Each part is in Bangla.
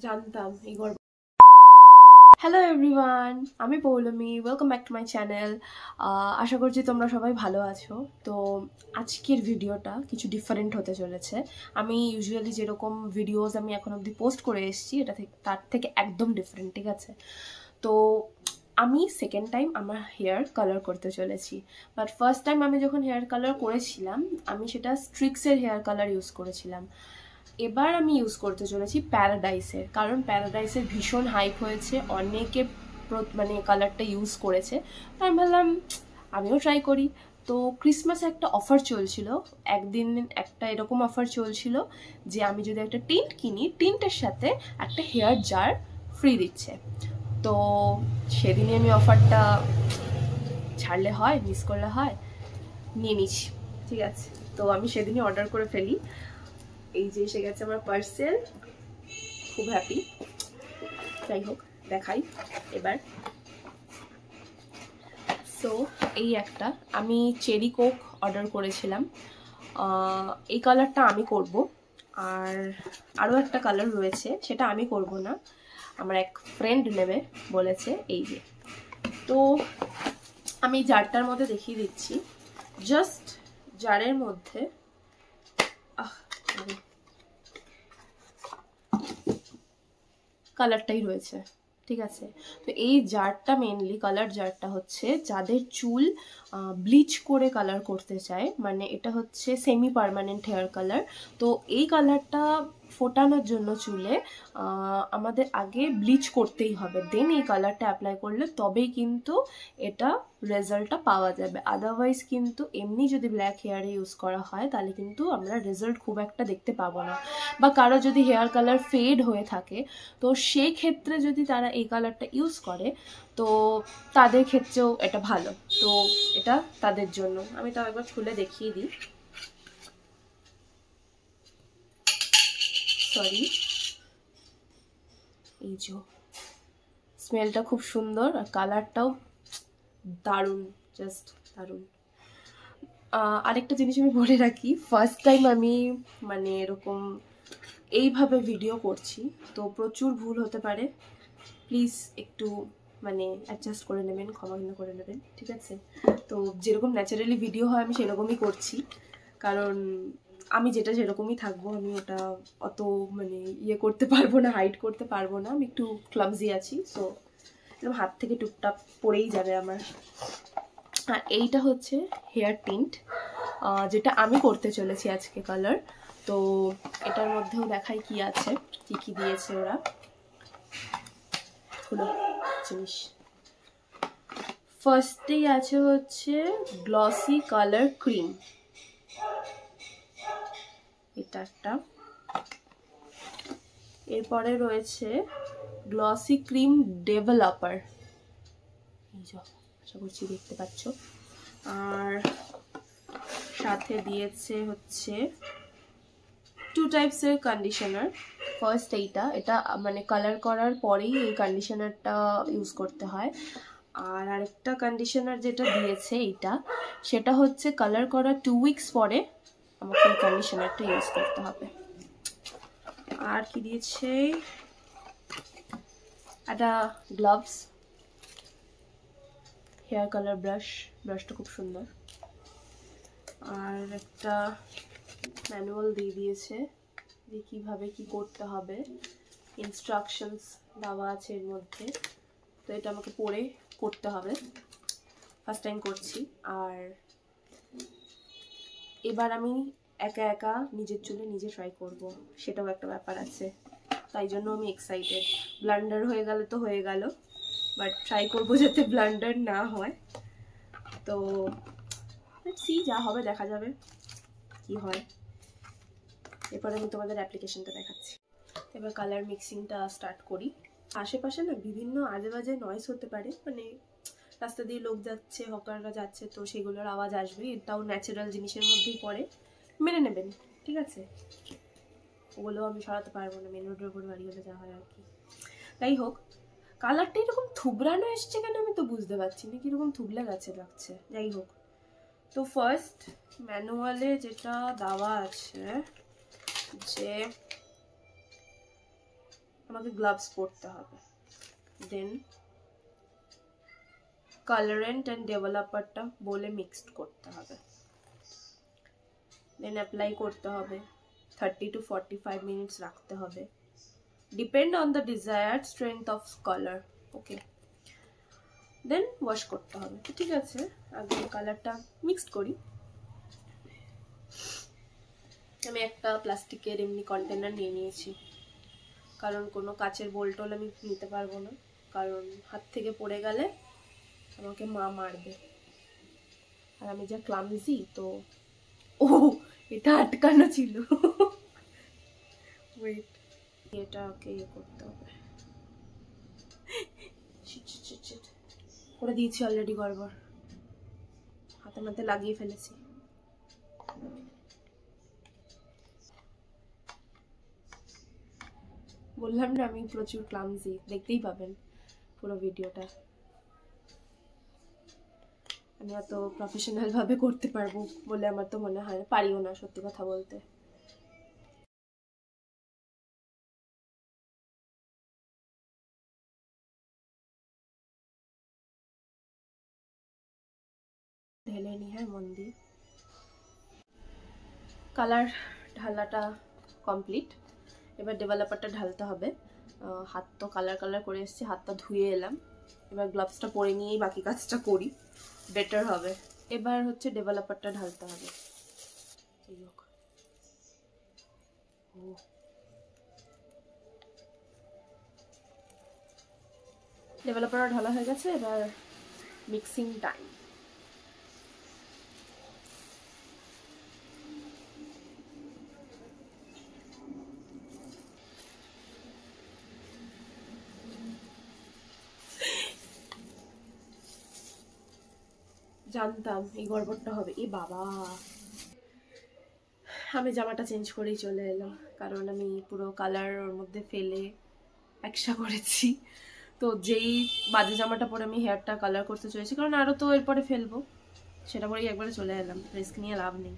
জানতাম এই গর্ব। হ্যালো এভরিওয়ান, আমি Poulami. Welcome back to my channel. আশা করছি তোমরা সবাই ভালো আছো। তো আজকের ভিডিওটা কিছু ডিফারেন্ট হতে চলেছে। আমি ইউজুয়ালি যেরকম ভিডিওস আমি এখন অবধি পোস্ট করে এসেছি তার থেকে একদম ডিফারেন্ট, ঠিক আছে? তো আমি সেকেন্ড টাইম আমার হেয়ার কালার করতে চলেছি। বাট ফার্স্ট টাইম আমি যখন হেয়ার কালার করেছিলাম আমি সেটা স্ট্রিক্সের হেয়ার কালার ইউজ করেছিলাম। এবার আমি ইউজ করতে চলেছি প্যারাডাইসের, কারণ প্যারাডাইসের ভীষণ হাইপ হয়েছে, অনেকে মানে কালারটা ইউজ করেছে। তো আমি ভাবলাম আমিও ট্রাই করি। তো ক্রিসমাসে একটা অফার চলছিল, একদিন একটা এরকম অফার চলছিল যে আমি যদি একটা টিন্ট কিনি, টিন্টের সাথে একটা হেয়ার জার ফ্রি দিচ্ছে। তো সেদিনই আমি অফারটা ছাড়লে হয়, মিস করলে হয়, নিয়ে নিচ্ছি, ঠিক আছে? তো আমি সেদিনই অর্ডার করে ফেলি। এই যে এসে গেছে আমার পার্সেল, খুব হ্যাপি। যাই হোক, দেখাই এবার। সো এই একটা আমি চেরি কোক অর্ডার করেছিলাম। এই কালারটা আমি করব, আর আরও একটা কালার রয়েছে সেটা আমি করব না, আমার এক ফ্রেন্ড নেবে বলেছে। এই যে, তো আমি জারটার মধ্যে দেখিয়ে দিচ্ছি। জাস্ট জারের মধ্যে কালারটাই রয়েছে, ঠিক আছে? তো এই জারটা মেনলি কালার জারটা হচ্ছে যাদের চুল ব্লিচ করে কালার করতে চায়, মানে এটা হচ্ছে সেমি পার্মানেন্ট হেয়ার কালার। তো এই কালারটা ফোটানোর জন্য চুলে আমাদের আগে ব্লিচ করতেই হবে, দেন এই কালারটা অ্যাপ্লাই করলে তবেই কিন্তু এটা রেজাল্টটা পাওয়া যাবে। আদারওয়াইজ কিন্তু এমনি যদি ব্ল্যাক হেয়ারে ইউজ করা হয় তাহলে কিন্তু আমরা রেজাল্ট খুব একটা দেখতে পাবো না। বা কারো যদি হেয়ার কালার ফেড হয়ে থাকে, তো সেই ক্ষেত্রে যদি তারা এই কালারটা ইউজ করে তো তাদের ক্ষেত্রেও এটা ভালো। তো এটা তাদের জন্য। আমি তাও একবার খুলে দেখিয়ে দিই। সরি, এই যে স্মেলটা খুব সুন্দর আর কালারটাও দারুণ, জাস্ট দারুণ। আরেকটা জিনিস আমি বলে রাখি, ফার্স্ট টাইম আমি মানে এরকম এইভাবে ভিডিও করছি, তো প্রচুর ভুল হতে পারে। প্লিজ একটু মানে অ্যাডজাস্ট করে নেবেন, ক্ষমা করে নেবেন, ঠিক আছে? তো যেরকম ন্যাচারালি ভিডিও হয় আমি সেরকমই করছি, কারণ আমি যেটা সেরকমই থাকবো, আমি ওটা অত মানে ইয়ে করতে পারবো না, হাইড করতে পারবো না। আমি একটু ক্লামজি আছি, সো এরকম হাত থেকে টুকটাক পড়েই যাবে আমার। আর এইটা হচ্ছে হেয়ার টিন্ট, যেটা আমি করতে চলেছি আজকে কালার। তো এটার মধ্যেও দেখাই কি আছে, কি কি দিয়েছে ওরা। হলো জিনিস, ফার্স্টেই আছে হচ্ছে গ্লসি কালার ক্রিম, এটা একটা। এরপরে রয়েছে গ্লসি ক্রিম ডেভেলপার, এই যে আশা করছি দেখতে পাচ্ছ। আর সাথে দিয়েছে হচ্ছে 2 টাইপসের কন্ডিশনার। ফার্স্ট এটা মানে কালার করার পরেই এই কন্ডিশনারটা ইউজ করতে হয়। আর আরেকটা কন্ডিশনার যেটা দিয়েছে এইটা, সেটা হচ্ছে কালার করার 2 উইকস পরে আমাকে এই কন্ডিশনারটা ইউজ করতে হবে। আর কি দিয়েছে, একটা গ্লাভস, হেয়ার কালার ব্রাশটা খুব সুন্দর। আর একটা ম্যানুয়াল দিয়ে দিয়েছে যে কিভাবে কি করতে হবে, ইনস্ট্রাকশনস দেওয়া আছে এর মধ্যে। তো এটা আমাকে পড়ে করতে হবে, ফার্স্ট টাইম করছি। আর এবার আমি একা একা নিজের চুলে নিজে ট্রাই করব, সেটাও একটা ব্যাপার আছে, তাই জন্য আমি এক্সাইটেড। ব্লান্ডার হয়ে গেলে তো হয়ে গেল, বাট ট্রাই করবো যাতে ব্লান্ডার না হয়। তো সি যা হবে দেখা যাবে কি হয়। এরপর আমি তোমাদের অ্যাপ্লিকেশনটা দেখাচ্ছি। এবার কালার মিক্সিংটা স্টার্ট করি। আশেপাশে না বিভিন্ন আজে বাজে নয়েজ হতে পারে, মানে রাস্তা দিয়ে লোক যাচ্ছে, হকাররা যাচ্ছে, তো সেগুলোর আওয়াজ আসবে। এটাও ন্যাচারাল জিনিসের মধ্যেই পড়ে, মেনে নেবেন, ঠিক আছে? ওগুলো আমি সরাতে পারবো না, মেন রোডের উপর বাড়ি হলে যা হয় আর কি। যাই হোক, কালারটা এরকম থুবড়ানো এসছে কেন আমি তো বুঝতে পারছি না, কিরকম থুবলে গেছে লাগছে। যাই হোক, তো ফার্স্ট ম্যানুয়ালে যেটা দেওয়া আছে যে আমাকে গ্লাভস পরতে হবে। দেন কালারেন্ট অ্যান্ড ডেভেলপারটা বলে মিক্সড করতে হবে। দেন অ্যাপ্লাই করতে হবে, 30 to 45 মিনিটস রাখতে হবে, depend on the desired strength of colour. Okay, then wash করতে হবে। তো ঠিক আছে, আগে কালারটা মিক্সড করি। আমি একটা প্লাস্টিকের এমনি কন্টেনার নিয়ে নিয়েছি, কারণ কোনো কাচের বোলটোল আমি নিতে পারবো না, কারণ হাত থেকে পড়ে গেলে আমাকে মা মারবে, আর আমি যা ক্লামজি। তো ও, এটা আটকানো ছিল। ওয়েট, এটাকে ইয়ে করতে হবে। করে দিয়েছি অলরেডি, গড়বড়, হাতে মাতে লাগিয়ে ফেলেছি। বললাম না আমি প্রচুর ক্লামজি, দেখতেই পাবেন পুরো ভিডিওটা। আমি এত প্রফেশনাল ভাবে করতে পারবো বলে আমার তো মনে হয়, পারিও না সত্যি কথা বলতে। ঢেলে নি, হ্যাঁ, মন দিয়ে। কালার ঢালাটা কমপ্লিট, এবার ডেভেলপারটা ঢালতে হবে। হাত তো কালার কালার করে এসেছি, হাতটা ধুয়ে এলাম, এবার গ্লাভসটা পরে নিয়েই বাকি কাজটা করি, বেটার হবে। এবার হচ্ছে ডেভেলপারটা ঢালতে হবে। ডেভেলপারটা ঢালা হয়ে গেছে, এবার মিক্সিং টাইম। জানতাম এই গড়বড়টা হবে। এ বাবা, আমি জামাটা চেঞ্জ করেই চলে এলাম, কারণ আমি পুরো কালার ওর মধ্যে ফেলে একসা করেছি। তো যেই বাজে জামাটা পরে আমি হেয়ারটা কালার করতে চলেছি, কারণ আরও তো এরপরে ফেলবো, সেটা পরেই একবারে চলে এলাম, রিস্ক নিয়ে লাভ নেই।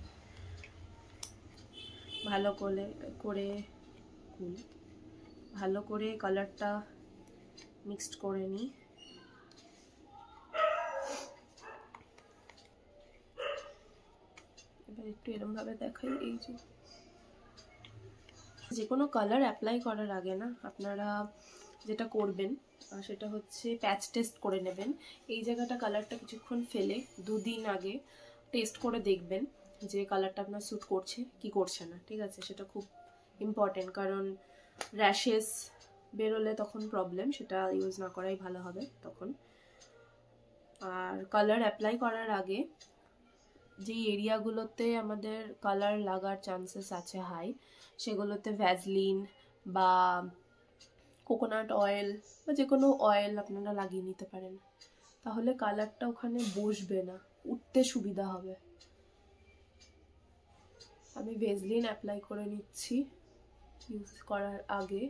ভালো করে কালারটা মিক্সড করে নিই। এবার একটু এরমভাবে দেখাই, এই যে কোনো কালার অ্যাপ্লাই করার আগে না আপনারা যেটা করবেন সেটা হচ্ছে প্যাচ টেস্ট করে নেবেন। এই জায়গাটা কালারটা কিছুক্ষণ ফেলে 2 দিন আগে টেস্ট করে দেখবেন যে কালারটা আপনার স্যুট করছে কি করছে না, ঠিক আছে? সেটা খুব ইম্পর্টেন্ট, কারণ র্যাশেস বেরোলে তখন প্রবলেম, সেটা ইউজ না করাই ভালো হবে তখন। আর কালার অ্যাপ্লাই করার আগে যে এরিয়াগুলোতে আমাদের কালার লাগার চান্সেস আছে হাই, সেগুলোতে ভ্যাজলিন বা কোকোনাট অয়েল বা যে কোনো অয়েল আপনারা লাগিয়ে নিতে পারেন, তাহলে কালারটা ওখানে বসবে না, উঠতে সুবিধা হবে। আমি ভ্যাজলিন অ্যাপ্লাই করে নিচ্ছি ইউজ করার আগে।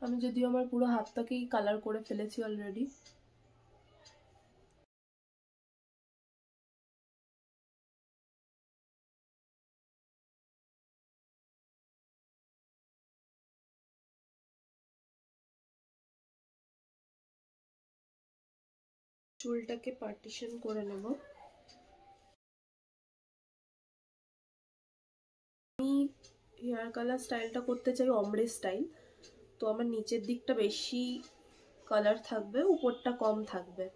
আমি যদিও আমার পুরো হাতটাকেই কালার করে ফেলেছি অলরেডি। চুলটাকে পার্টিশন করে নেব। আমি হেয়ার কালার স্টাইলটা করতে চাই অমব্রে স্টাইল, তো আমার নিচের দিকটা বেশি কালার থাকবে, উপরটা কম থাকবে,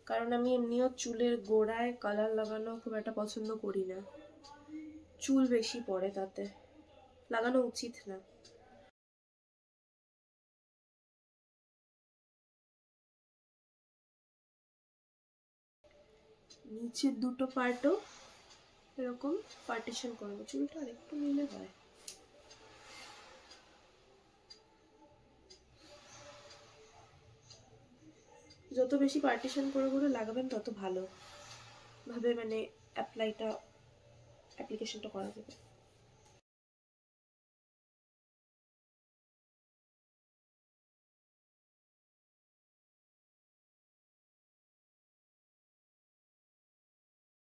কারণ আমি এমনিও চুলের গোড়ায় কালার লাগানো খুব একটা পছন্দ করি না, চুল বেশি পড়ে, তাতে লাগানো উচিত না। নিচের দুটো পার্টও এরকম পার্টিশন করবো, চুলটা আর একটু নিলে হয়। যত বেশি পার্টিশন করে করে লাগাবেন তত ভালো ভাবে মানে অ্যাপ্লিকেশনটা করা যাবে।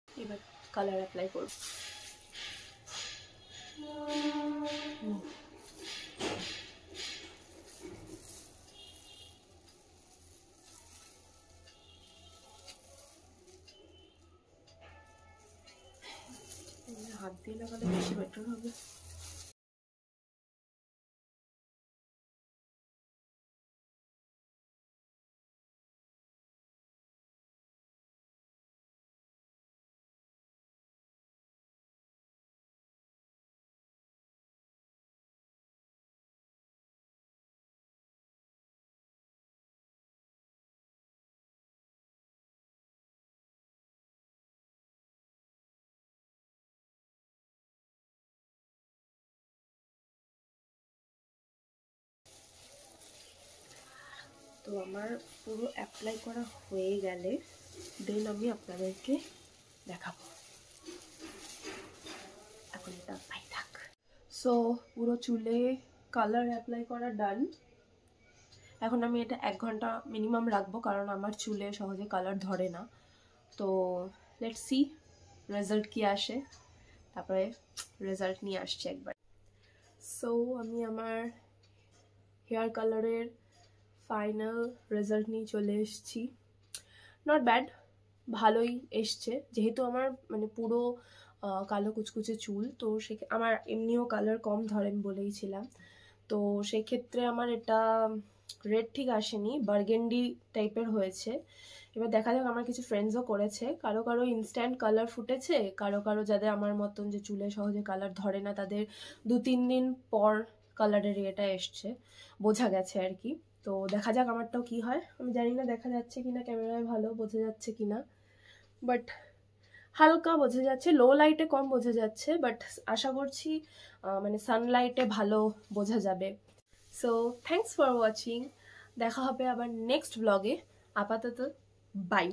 এবার কালার অ্যাপ্লাই করব। হাত দিয়ে লাগালে বেশি বেটার হবে। তো আমার পুরো অ্যাপ্লাই করা হয়ে গেলে দেন আমি আপনাদেরকে দেখাবো। এখন এটা পাই থাক। সো পুরো চুলে কালার অ্যাপ্লাই করা ডান। এখন আমি এটা 1 ঘন্টা মিনিমাম রাখবো, কারণ আমার চুলে সহজে কালার ধরে না। তো লেটস সি রেজাল্ট কি আসে, তারপরে রেজাল্ট নিয়ে আসছি একবার। সো আমি আমার হেয়ার কালারের ফাইনাল রেজাল্ট নিয়ে চলে এসেছি। নট ব্যাড, ভালোই এসছে। যেহেতু আমার মানে পুরো কালো কুচকুচে চুল, তো সে আমার এমনিও কালার কম ধরেন বলেইছিলাম। তো সেক্ষেত্রে আমার এটা রেড ঠিক আসেনি, বার্গেন্ডি টাইপের হয়েছে। এবার দেখা যাক, আমার কিছু ফ্রেন্ডসও করেছে, কারো কারো ইনস্ট্যান্ট কালার ফুটেছে, কারো কারো যাদের আমার মতন যে চুলে সহজে কালার ধরে না তাদের 2-3 দিন পর কালারের এটা এসছে, বোঝা গেছে আর কি। তো দেখা যাক আমারটাও কি হয়। আমি জানি না দেখা যাচ্ছে কিনা, ক্যামেরায় ভালো বোঝা যাচ্ছে কিনা, বাট হালকা বোঝা যাচ্ছে, লো লাইটে কম বোঝা যাচ্ছে, বাট আশা করছি মানে সানলাইটে ভালো বোঝা যাবে। সো থ্যাংকস ফর ওয়াচিং, দেখা হবে আবার নেক্সট ব্লগে। আপাতত বাই।